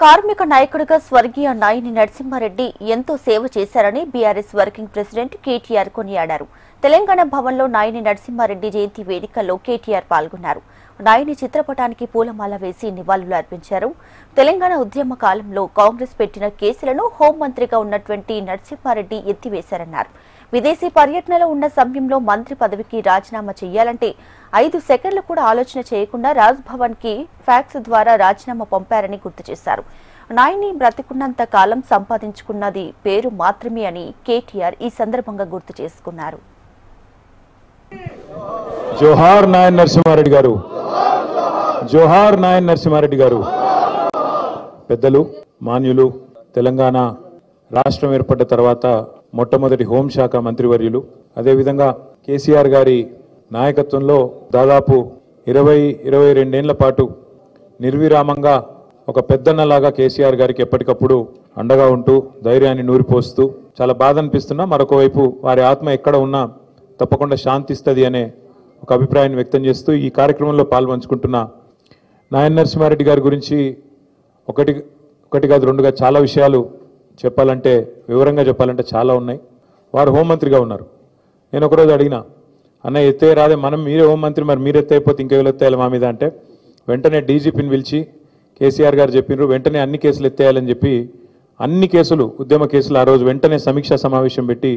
కార్మిక నాయకుడిగా స్వర్గీయ నాయిని నరసింహారెడ్డి ఎంతో సేవ చేశారని బీఆర్ఎస్ వర్కింగ్ ప్రెసిడెంట్ కేటీఆర్ కొనియాడారు. తెలంగాణ భవన్లో నాయిని నరసింహారెడ్డి జయంతి వేడుకల్లో కేటీఆర్ పాల్గొన్నారు. నాయిని చిత్రపటానికి పూలమాల వేసి నివాళులు అర్పించారు. తెలంగాణ ఉద్యమ కాలంలో కాంగ్రెస్ పెట్టిన కేసులను హోంమంత్రిగా ఉన్నటువంటి నరసింహారెడ్డి ఎత్తివేశారన్నారు. విదేశీ పర్యటనలో ఉన్న సమయంలో మంత్రి పదవికి రాజీనామా చేయాలంటే 5 సెకండ్లు కూడా ఆలోచన చేయకుండా రాజ్భవన్ కి ఫ్యాక్స్ ద్వారా రాజీనామా పంపారని గుర్తు చేశారు. నాయిని బ్రతికున్నంత కాలం సంపాదించుకున్నది పేరు మాత్రమే అని కేటీఆర్ ఈ సందర్భంగా గుర్తు చేసుకున్నారు. జోహార్ నాయన్ నరసింహారెడ్డి గారు, జోహార్ నాయన్ నరసింహారెడ్డి గారు. పెద్దలు, మాన్యులు, తెలంగాణ రాష్ట్రం ఏర్పడ్డ తర్వాత మొట్టమొదటి హోంశాఖ మంత్రివర్యులు, అదేవిధంగా కేసీఆర్ గారి నాయకత్వంలో దాదాపు 22 ఏళ్ల పాటు నిర్విరామంగా ఒక పెద్దన్నలాగా కేసీఆర్ గారికి ఎప్పటికప్పుడు అండగా ఉంటూ ధైర్యాన్ని నూరిపోస్తూ చాలా బాధ అనిపిస్తున్నా, మరొక వైపు వారి ఆత్మ ఎక్కడ ఉన్నా తప్పకుండా శాంతిస్తుంది అనే ఒక అభిప్రాయాన్ని వ్యక్తం చేస్తూ ఈ కార్యక్రమంలో పాల్పంచుకుంటున్న నాయన్ నరసింహారెడ్డి గారి గురించి ఒకటి కాదు రెండుగా చాలా విషయాలు చెప్పాలంటే, వివరంగా చెప్పాలంటే చాలా ఉన్నాయి. వారు హోంమంత్రిగా ఉన్నారు. నేను ఒకరోజు అడిగిన, అన్న ఎత్తే రాదే, మీరే హోంమంత్రి, మరి మీరు ఎత్తైపోతే ఇంకెవరు ఎత్తేయాలి మా మీద అంటే, వెంటనే డీజీపీని పిలిచి కేసీఆర్ గారు చెప్పినారు, వెంటనే అన్ని కేసులు ఎత్తేయాలని చెప్పి అన్ని కేసులు, ఉద్యమ కేసులు ఆ రోజు వెంటనే సమీక్షా సమావేశం పెట్టి